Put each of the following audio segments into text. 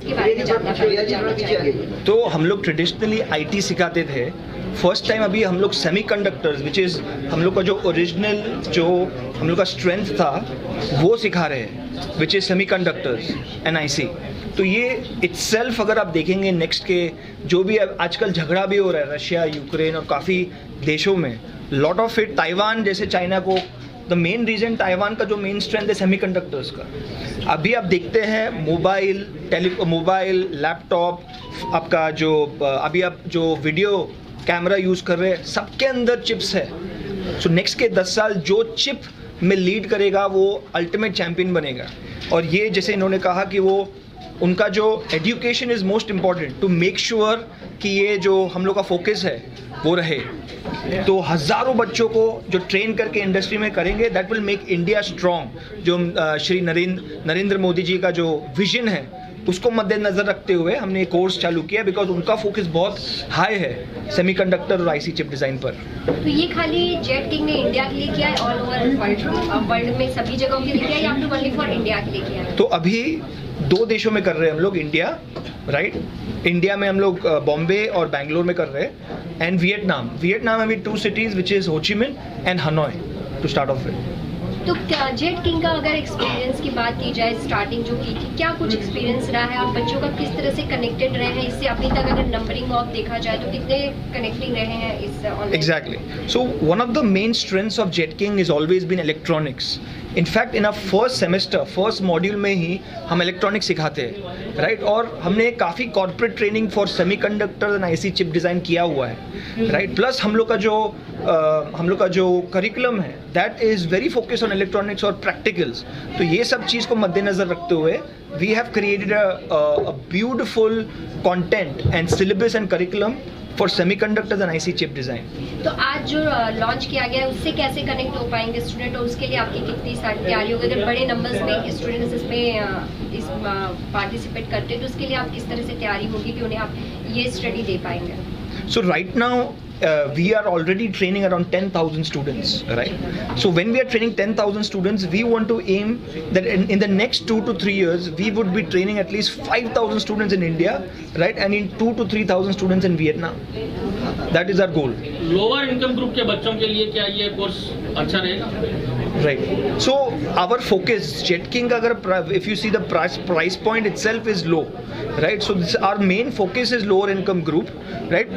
के बारे में जानना चाहेंगे। तो हम लोग ट्रेडिशनली आईटी सिखाते थे। फर्स्ट टाइम अभी हम लोग सेमीकंडक्टर्स विच इज़ हम लोग का जो ओरिजिनल जो हम लोग का स्ट्रेंथ था वो सिखा रहे हैं, विच इज़ सेमीकंडक्टर्स NIC। तो ये इट्सेल्फ अगर आप देखेंगे नेक्स्ट के जो भी आजकल झगड़ा भी हो रहा है रशिया यूक्रेन और काफ़ी देशों में, लॉट ऑफ इट ताइवान जैसे चाइना को, द मेन रीज़न ताइवान का जो मेन स्ट्रेंथ है सेमीकंडक्टर्स का। अभी आप देखते हैं मोबाइल लैपटॉप आपका जो अभी आप जो वीडियो कैमरा यूज़ कर रहे हैं सबके अंदर चिप्स है। सो नेक्स्ट के 10 साल जो चिप में लीड करेगा वो अल्टीमेट चैम्पियन बनेगा। और ये जैसे इन्होंने कहा कि वो उनका जो education is most important to make sure कि ये जो हम लोग का फोकस है वो रहे। तो हज़ारों बच्चों को जो ट्रेन करके इंडस्ट्री में करेंगे that will make India strong. जो श्री नरेंद्र मोदी जी का जो विजन है उसको मद्देनज़र रखते हुए हमने ये कोर्स चालू किया, बिकॉज उनका फोकस बहुत हाई है सेमीकंडक्टर और IC चिप डिज़ाइन पर। तो ये खाली जेट किंग ने इंडिया के लिए किया है, ऑल ओवर वर्ल्ड में सभी जगहों के लिए किया है, या फिर ओनली फॉर इंडिया के लिए किया है? तो अभी 2 देशों में कर रहे हैं हम लोग, इंडिया राइट, इंडिया में हम लोग बॉम्बे और बैंगलोर में कर रहे हैं, एंड वियतनाम में 2 cities which is Ho Chi Minh and Hanoi to start off with. तो जेट किंग का अगर एक्सपीरियंस की बात की जाए, स्टार्टिंग जो की थी, क्या कुछ एक्सपीरियंस रहा है और बच्चों का किस तरह से कनेक्टेड रहे हैं इससे अभी तक? अगर नंबरिंग ऑफ देखा जाए तो कितने कनेक्टिंग रहे हैं इस online? Exactly. So one of the main strengths of Jet King has always been electronics. In fact, in our first semester, first module में ही हम इलेक्ट्रॉनिक्स सिखाते हैं, राइट? और हमने काफ़ी corporate training for semiconductor and IC chip design किया हुआ है, राइट? प्लस हम लोग का जो करिकुलम है that is very focused on electronics और प्रैक्टिकल्स। तो ये सब चीज़ को मद्देनज़र रखते हुए we have created a beautiful content and syllabus and curriculum for semiconductors and IC chip design. तो आज जो लॉन्च किया गया है उससे कैसे कनेक्ट हो पाएंगे स्टूडेंट, और उसके लिए आपकी कितनी सारी तैयारी होगी? अगर बड़े नंबर्स में स्टूडेंट्स इसमें पार्टिसिपेट करते हैं तो उसके लिए आप किस तरह से तैयारी होगी कि उन्हें आप ये स्टडी दे पाएंगे? So right now we are already training around 10,000 students, right? So when we are training 10,000 students, we want to aim that in the next 2 to 3 years we would be training at least 5,000 students in India, right? And in 2 to 3,000 students in Vietnam. That is our goal. Lower income group के बच्चों के लिए क्या ये course अच्छा रहेगा? Right. So our focus, Jet King, if you see the price point itself is low, right? So our main focus is lower income group, right?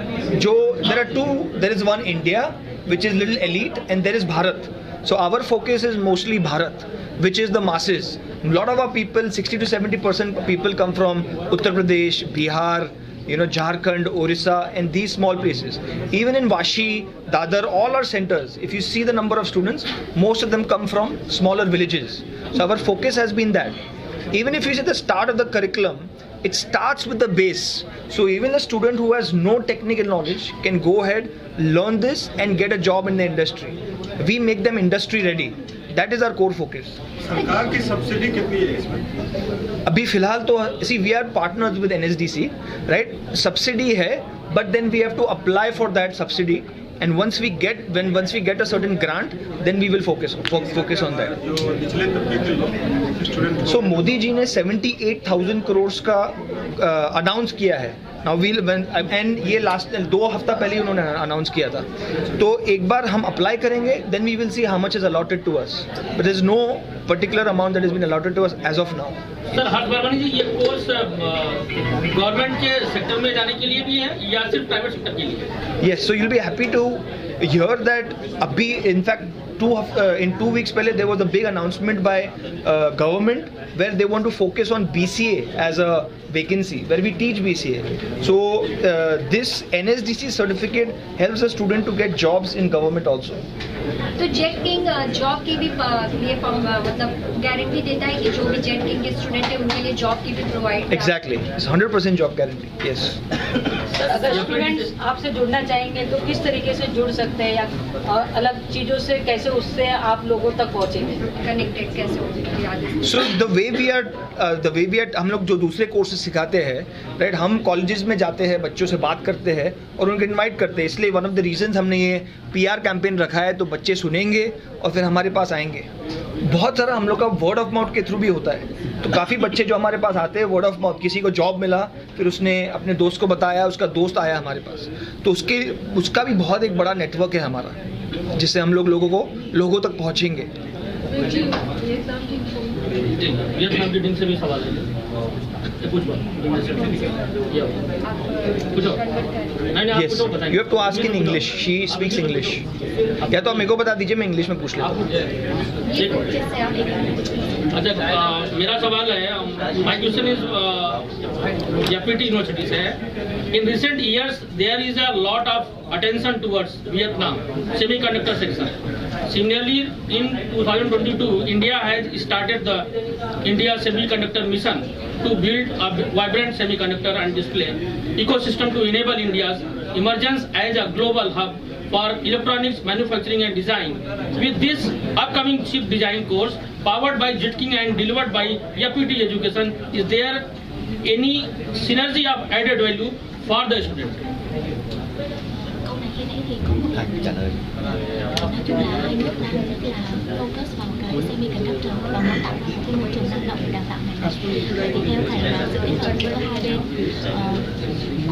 There is one India, which is little elite, and there is Bharat. So our focus is mostly Bharat, which is the masses. A lot of our people, 60 to 70% people come from Uttar Pradesh, Bihar, Jharkhand, Orissa, and these small places. Even in Vashi, Dadar, all our centers, if you see the number of students, most of them come from smaller villages. So our focus has been that. Even if you see the start of the curriculum, it starts with the base. So even a student who has no technical knowledge can go ahead, learn this, and get a job in the industry. We make them industry ready. That is our core focus. सरकार की subsidy कितनी है इसमें? अभी फिलहाल तो see we are partners with NSDC, right? Subsidy है, but then we have to apply for that subsidy, and once we get a certain grant, then we will focus on that. जो निचले तबके के लोग स्टूडेंट, So मोदी जी ने 78,000 करोड़ का announce किया है नाउ एंड ये लास्ट 2 हफ्ता पहले ही उन्होंने अनाउंस किया था। तो एक बार हम अप्लाई करेंगे, then we will see how much is allotted to us, but there is no particular amount that is been allotted to us as of now. Sir Harshavardhan ji, ये कोर्स गवर्नमेंट के सेक्टर में जाने के लिए भी है या सिर्फ प्राइवेट सेक्टर के लिए? Yes, so you'll be happy to hear that abhi, in fact, in 2 weeks पहले there was a big announcement by government where they want to focus on BCA as a vacancy, where we teach BCA. So this NSDC certificate helps a student to get jobs in government also. तो jet king job की भी लिए मतलब guarantee देता है कि जो भी जेट किंग के स्टूडेंट है उनके लिए जॉब की भी provide? Exactly, it's 100% job guarantee. Yes. अगर स्टूडेंट्स आपसे जुड़ना चाहेंगे तो किस तरीके से जुड़ सकते हैं, या अलग चीज़ों से कैसे उससे आप लोगों तक पहुँचेंगे, कनेक्टेड कैसे होंगे? So the way we are हम लोग जो दूसरे कोर्सेज सिखाते हैं, राइट, हम कॉलेजेस में जाते हैं, बच्चों से बात करते हैं और उनको इनवाइट करते हैं। इसलिए वन ऑफ द रीजंस हमने ये PR कैंपेन रखा है, तो बच्चे सुनेंगे और फिर हमारे पास आएंगे। बहुत सारा हम लोग का वर्ड ऑफ माउथ के थ्रू भी होता है, तो काफ़ी बच्चे जो हमारे पास आते हैं वर्ड ऑफ माउथ, किसी को जॉब मिला फिर उसने अपने दोस्त को बताया, उसका दोस्त आया हमारे पास, तो उसका भी बहुत एक बड़ा नेटवर्क है हमारा, जिससे हम लोगों तक पहुँचेंगे। वियतनाम की टीम से भी सवाल है, Yes, you have to ask in English. She speaks English. या तो आप मेरे को बता दीजिए, मैं इंग्लिश में पूछ लेता हूँ। अच्छा, मेरा सवाल है, my question is FPT university से है। In recent years there is a lot of attention towards Vietnam semiconductor sector. Similarly, in 2022, India has started the India Semiconductor Mission to build a vibrant semiconductor and display ecosystem to enable India's emergence as a global hub for electronics manufacturing and design. With this upcoming chip design course powered by JetKing and delivered by FPT Education, is there any synergy of added value for the student? Cái này thì có một trả lời. nói chung là hai nước đang rất là focus vào cái semiconductor và muốn tạo ra một cái môi trường năng động để đào tạo ngành này. Vậy thì theo thầy là sự kết hợp giữa hai bên,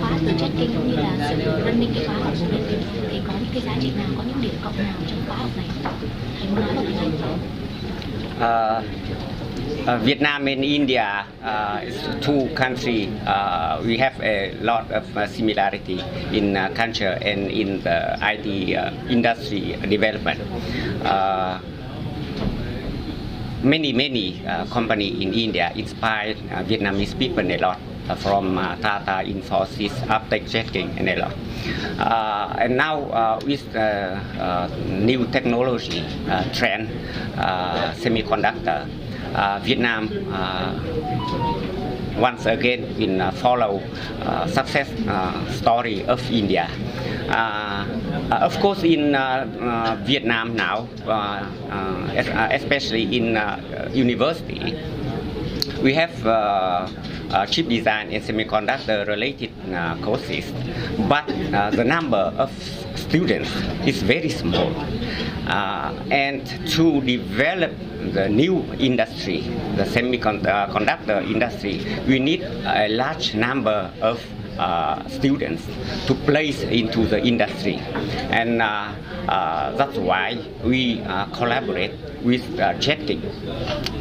khóa từ JetKing cũng như là sự running cái khóa học của bên Việt Nam thì có những cái giá trị nào, có những điểm cộng nào trong khóa học này? Thầy muốn nói là cái này. Vietnam and India is two countries. We have a lot of similarity in culture and in the IT industry development. Many companies in India inspired Vietnamese people a lot, from Tata, Infosys, Aptech, JetKing, and a lot. And now with new technology trend, semiconductor, Vietnam once again will follow success story of India. Of course, in Vietnam now, especially in university, we have chip design and semiconductor related courses, but the number of students is very small. And to develop the new industry, the semiconductor industry, we need a large number of students to place into the industry, and that's why we collaborate with JetKing.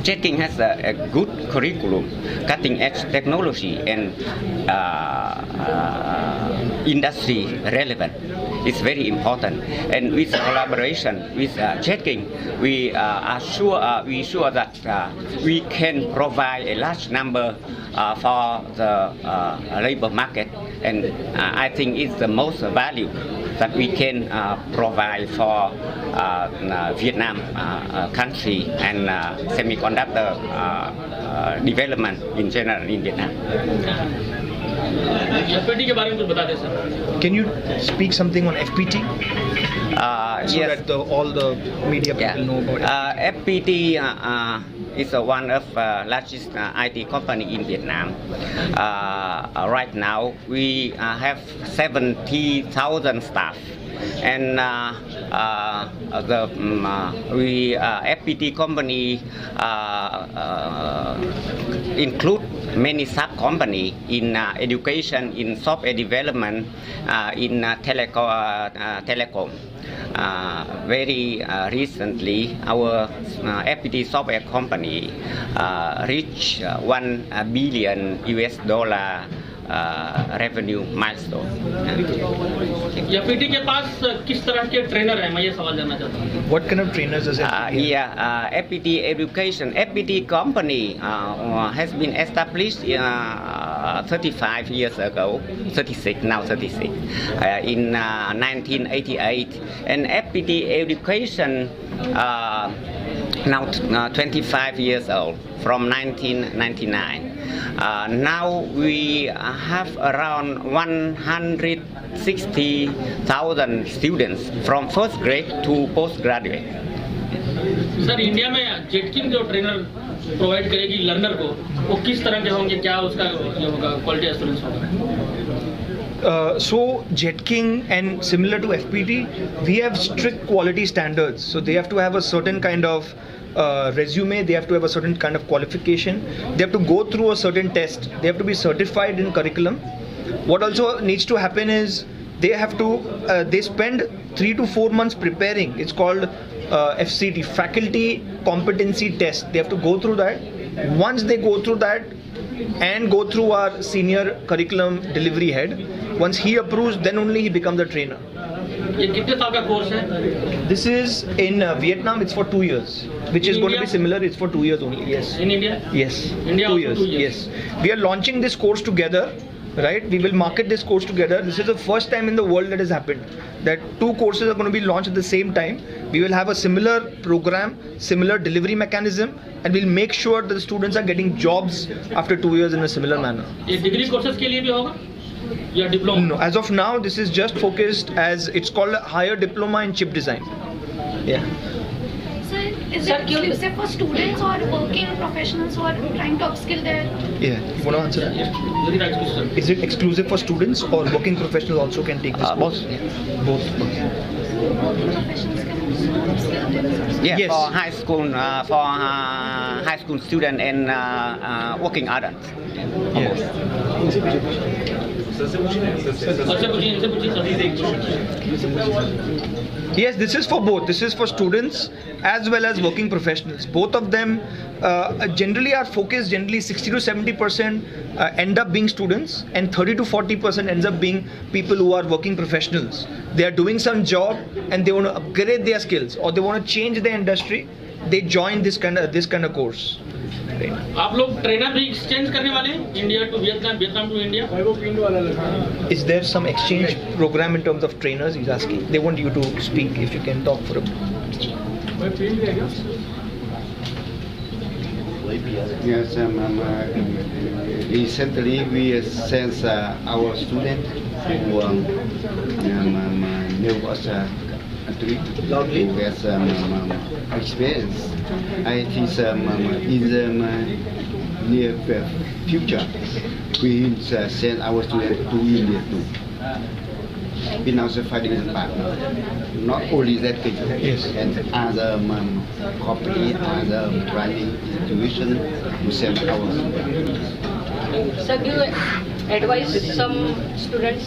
JetKing has a good curriculum, cutting edge technology and industry relevant. It's very important, and with collaboration with JetKing, we are sure that we can provide a large number for the labor market, and I think it's the most value that we can provide for Vietnam country and semiconductor development in general in Vietnam. FPT के बारे में कुछ बता दें sir. Can you speak something on FPT? So yes. that all the media people know about it. FPT is one of largest IT company in Vietnam. Right now, we have 70,000 staff, and FPT company include many sub-company in education, in software development, in telecom. Very recently, our FPT software company reached $1 billion revenue milestone. FPT के पास किस तरह के trainer हैं, मैं ये सवाल जानना चाहता हूँ. What kind of trainers does FPT have? FPT education. FPT company has been established 35 years ago, 36 now, 36 in 1988, and FPT education now 25 years old, from 1999. Now we have around 160,000 students from first grade to postgraduate. Sir, India में JetKing जो trainer provide करेगी learner को, वो किस तरह के होंगे, क्या उसका ये होगा, क्वालिटी एश्योरेंस होगा? So Jet King and similar to FPT, we have strict quality standards. So they have to have a certain kind of resume, they have to have a certain kind of qualification, they have to go through a certain test, they have to be certified in curriculum. What also needs to happen is they have to, they spend 3 to 4 months preparing. It's called FCT, Faculty Competency Test. They have to go through that. Once they go through that and go through our senior curriculum delivery head, once he approves, then only he becomes the trainer. ये कितने साल का course है? This is in Vietnam. It's for 2 years, which is going to be similar. It's for 2 years only. Yes. In India? Yes. India 2 also years. 2 years. Yes. We are launching this course together. Right, we will market this course together. This is the first time in the world that has happened that 2 courses are going to be launched at the same time. We will have a similar program, similar delivery mechanism, and we'll make sure that the students are getting jobs after 2 years in a similar manner. ये degree courses के लिए भी होगा या diploma? No, as of now, this is just focused as it's called a higher diploma in chip design. Yeah. Sir, is it exclusive for students or working professionals who are trying to upskill their? Yeah. You want to answer that? Very right question. Is it exclusive for students or working professionals also can take this course? Both. Working professionals can also upskill themselves? Yeah, Yes. for high school student and working adults. Yes. सबसे पूछिए, इनसे पूछिए। Yes, this is for both. This is for students as well as working professionals. Both of them generally are focused. Generally, 60 to 70% end up being students, and 30 to 40% ends up being people who are working professionals. They are doing some job and they want to upgrade their skills, or they want to change their industry. They join this kind of course. Right. आप लोग trainer भी exchange करने वाले हैं? India to Vietnam, Vietnam to India? Is there some exchange program in terms of trainers? He's asking. They want you to speak. If you can talk for a bit. Yes, recently we sent our student who knew us who has experience. I think in the near future we will send our students to India too. We now finding a partner. Not only that thing, Yes. and other company, other training institution to send our students. Sir, do you advise some students?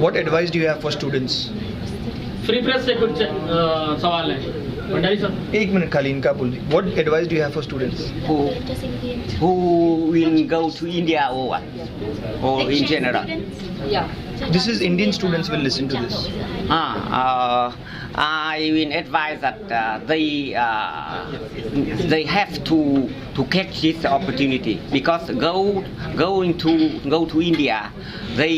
What advice do you have for students? Free press से कुछ सवाल है भंडारी साहब। एक minute खाली इनका बोल दी. What advice do you have for students? Who will go to India or what? Or in general? Yeah. This is Indian students will listen to this. I will advise that they have to catch this opportunity, because going to India, they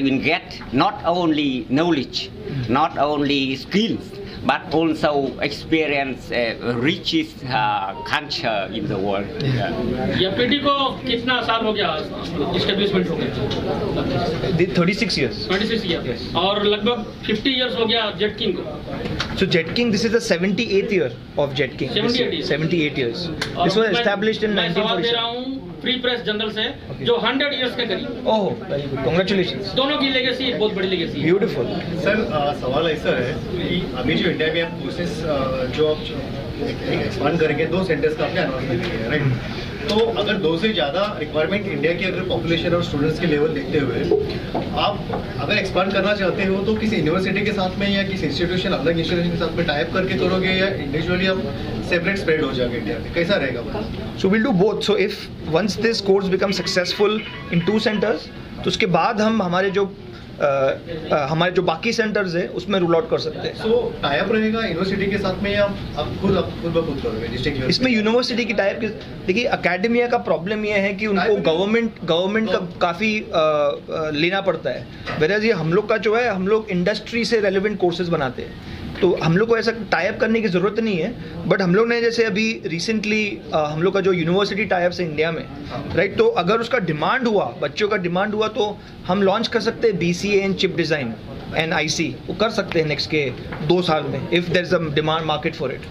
will get not only knowledge, not only skills, but also experience richest culture in the world. FPT को कितना साल हो गया establishment हो गया? 36 years. 26 year. Yes. और लगभग 50 years हो गया जेट किंग को। So Jet King, this is the 78th year of Jet King. 78 years. 78 years. और This was मैं- established in मैं सवाल दे 1947. रहा हूँ फ्री प्रेस जनरल से, Okay. जो 100 इयर्स के करीब। Oh, very good. Congratulations. दोनों की लेगेसी बहुत बड़ी लेगेसी है। Beautiful. सर सवाल ऐसा है कि अभी जो इंडिया में आप कोर्सेस जो आप एक्सपांड करेंगे 2 सेंटर्स का आपने अनाउंसमेंट किया है, राइट? तो अगर 2 से ज़्यादा रिक्वायरमेंट इंडिया की अगर पॉपुलेशन और स्टूडेंट्स के लेवल देखते हुए आप अगर एक्सपांड करना चाहते हो तो किसी यूनिवर्सिटी के साथ में या किसी इंस्टीट्यूशन अलग इंस्टीट्यूशन के साथ में टाइप करके करोगे या इंडिविजुअली आप सेपरेट स्प्रेड हो जाओगे इंडिया में, कैसा रहेगा? So we'll do both. So if once this course becomes successful in 2 centers, तो उसके बाद हम हमारे जो बाकी सेंटर्स है उसमें रूल आउट कर सकते हैं. सो टाइप रहेगा यूनिवर्सिटी के साथ में या आप खुद ब खुद करोगे डिस्ट्रिक्ट? इसमें यूनिवर्सिटी की टाइप देखिए, अकेडमिया का प्रॉब्लम ये है कि उनको गवर्नमेंट का काफ़ी लेना पड़ता है, वेराज ये हम लोग का जो है, हम लोग इंडस्ट्री से रेलेवेंट कोर्सेज बनाते हैं, तो हम लोग को ऐसा टाइप करने की ज़रूरत नहीं है. बट हम लोग ने जैसे अभी रिसेंटली हम लोग का जो यूनिवर्सिटी टाइप्स है इंडिया में, राइट, तो अगर उसका डिमांड हुआ, बच्चों का डिमांड हुआ, तो हम लॉन्च कर सकते हैं BCA in chip design and IC, वो कर सकते हैं नेक्स्ट के 2 साल में, if there is a demand market for it.